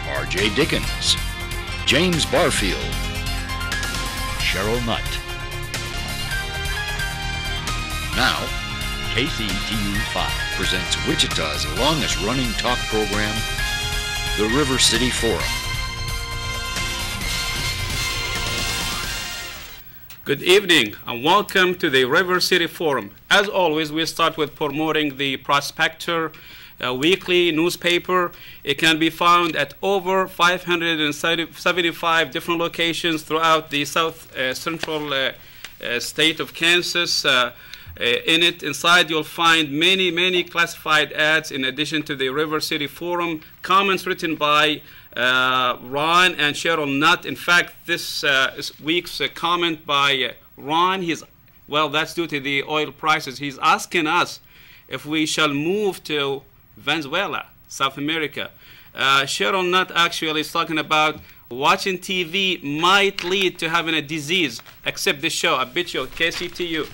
R.J. Dickens, James Barfield, Cheryl Nutt. Now, KCTU5 presents Wichita's longest-running talk program, the River City Forum. Good evening and welcome to the River City Forum. As always, we start with promoting the Prospector weekly newspaper. It can be found at over 575 different locations throughout the central state of Kansas. Inside you'll find many classified ads in addition to the River City Forum, comments written by Ron and Cheryl Nutt. In fact, this week's comment by Ron, that's due to the oil prices. He's asking us if we shall move to Venezuela, South America. Cheryl Nutt actually is talking about watching TV might lead to having a disease, except this show. I bet you, KCTU,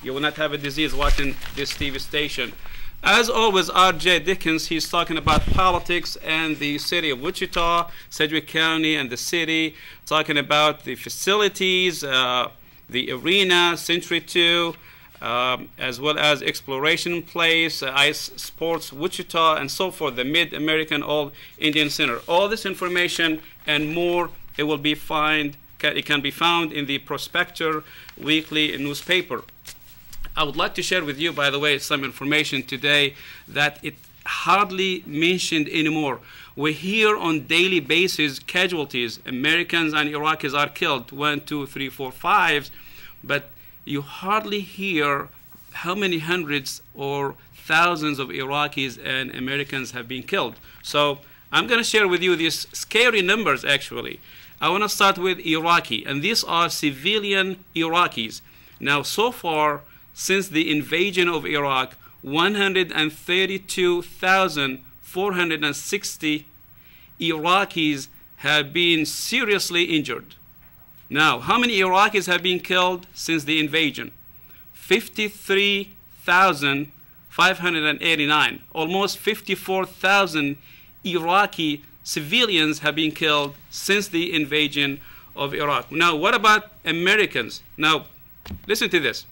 you will not have a disease watching this TV station. As always, R.J. Dickens, he's talking about politics and the city of Wichita, Sedgwick County, and the city, talking about the facilities, the arena, Century 2, as well as Exploration Place, Ice Sports Wichita, and so forth, the Mid-American Old Indian Center. All this information and more, it can be found in the Prospector weekly newspaper. I would like to share with you, by the way, some information today that it hardly mentioned anymore. We hear on daily basis casualties. Americans and Iraqis are killed, 1, 2, 3, 4, 5, but you hardly hear how many hundreds or thousands of Iraqis and Americans have been killed. So I'm going to share with you these scary numbers, actually. I want to start with Iraqi, and these are civilian Iraqis. Now, so far, since the invasion of Iraq, 132,460 Iraqis have been seriously injured. Now, how many Iraqis have been killed since the invasion? 53,589. Almost 54,000 Iraqi civilians have been killed since the invasion of Iraq. Now, what about Americans? Now, listen to this.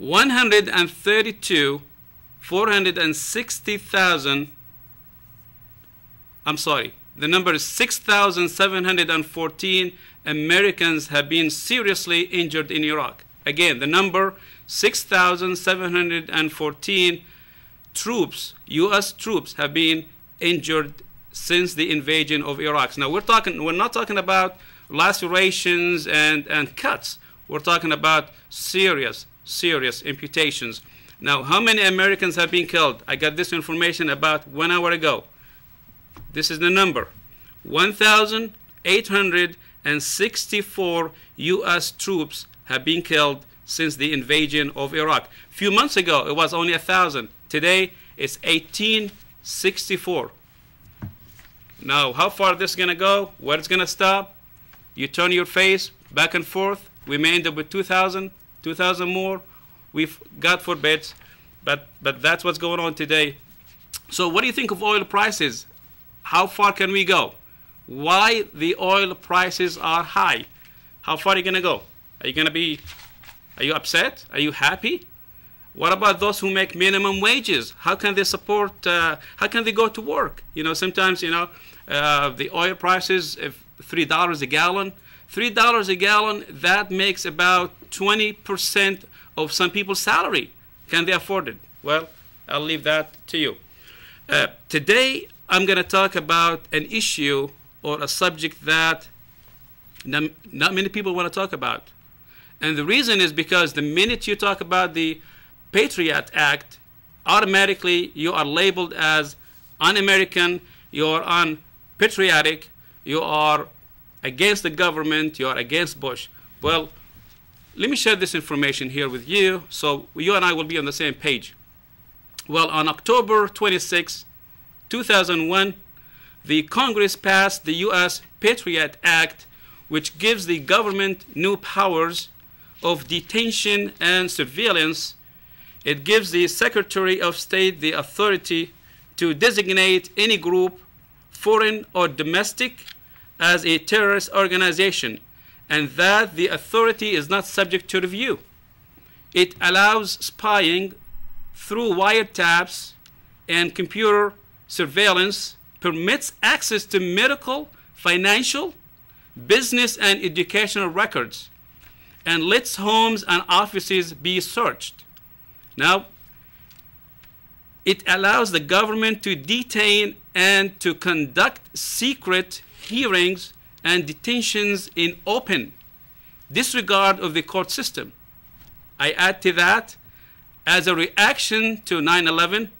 460,000, I'm sorry, the number is 6,714 Americans have been seriously injured in Iraq. Again, the number 6,714 troops, U.S. troops, have been injured since the invasion of Iraq. Now, we're not talking about lacerations and cuts. We're talking about serious amputations. Now, how many Americans have been killed? I got this information about 1 hour ago. This is the number. 1,864 U.S. troops have been killed since the invasion of Iraq. A few months ago, it was only 1,000. Today, it's 1,864. Now, how far this is going to go, where it's going to stop, you turn your face back and forth, we may end up with 2,000 more. God forbid, but that's what's going on today. So what do you think of oil prices? How far can we go? Why the oil prices are high? How far are you going to go? Are you upset? Are you happy? What about those who make minimum wages? How can they support, how can they go to work? Sometimes, the oil prices, if $3 a gallon, $3 a gallon, that makes about 20% of some people's salary. Can they afford it? Well, I'll leave that to you. Today, I'm going to talk about an issue or a subject that not many people want to talk about. And the reason is because the minute you talk about the Patriot Act, automatically you are labeled as un-American, you are unpatriotic, you are against the government, you are against Bush. Well, let me share this information here with you so you and I will be on the same page. Well, on October 26, 2001, the Congress passed the U.S. Patriot Act, which gives the government new powers of detention and surveillance. It gives the Secretary of State the authority to designate any group foreign or domestic, as a terrorist organization, and that the authority is not subject to review. It allows spying through wiretaps and computer surveillance, permits access to medical, financial, business, and educational records, and lets homes and offices be searched. Now, it allows the government to detain and to conduct secret hearings and detentions in open disregard of the court system. I add to that, as a reaction to 9/11,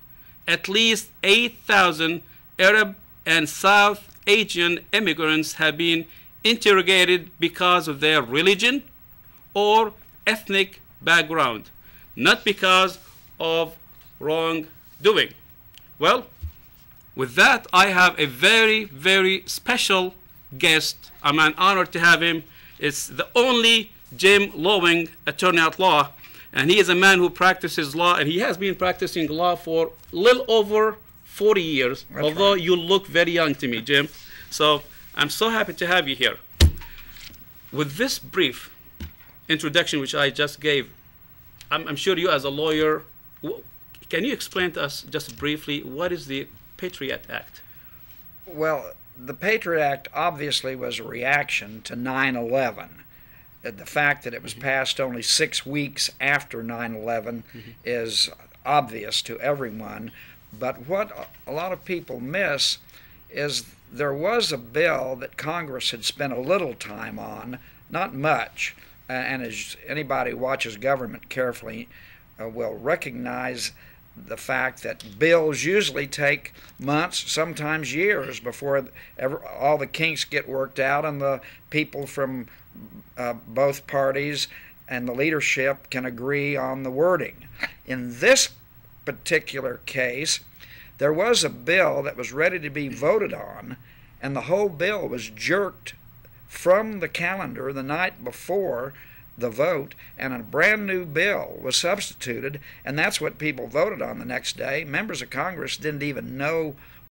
at least 8,000 Arab and South Asian immigrants have been interrogated because of their religion or ethnic background, not because of wrongdoing. Well, with that, I have a very, very special guest. I'm an honor to have him. It's the only Jim Lowing attorney at law, and he is a man who practices law, and he has been practicing law for a little over 40 years, That's although right. you look very young to me, Jim. So I'm so happy to have you here. With this brief introduction which I just gave, I'm sure you as a lawyer, can you explain to us just briefly what is the Patriot Act? Well, the Patriot Act obviously was a reaction to 9/11. The fact that it was passed only 6 weeks after 9/11 is obvious to everyone. But what a lot of people miss is there was a bill that Congress had spent a little time on, not much, and as anybody who watches government carefully will recognize the fact that bills usually take months, sometimes years, before all the kinks get worked out and the people from both parties and the leadership can agree on the wording. In this particular case, there was a bill that was ready to be voted on, and the whole bill was jerked from the calendar the night before the vote, and a brand new bill was substituted, and that's what people voted on the next day. Members of Congress didn't even know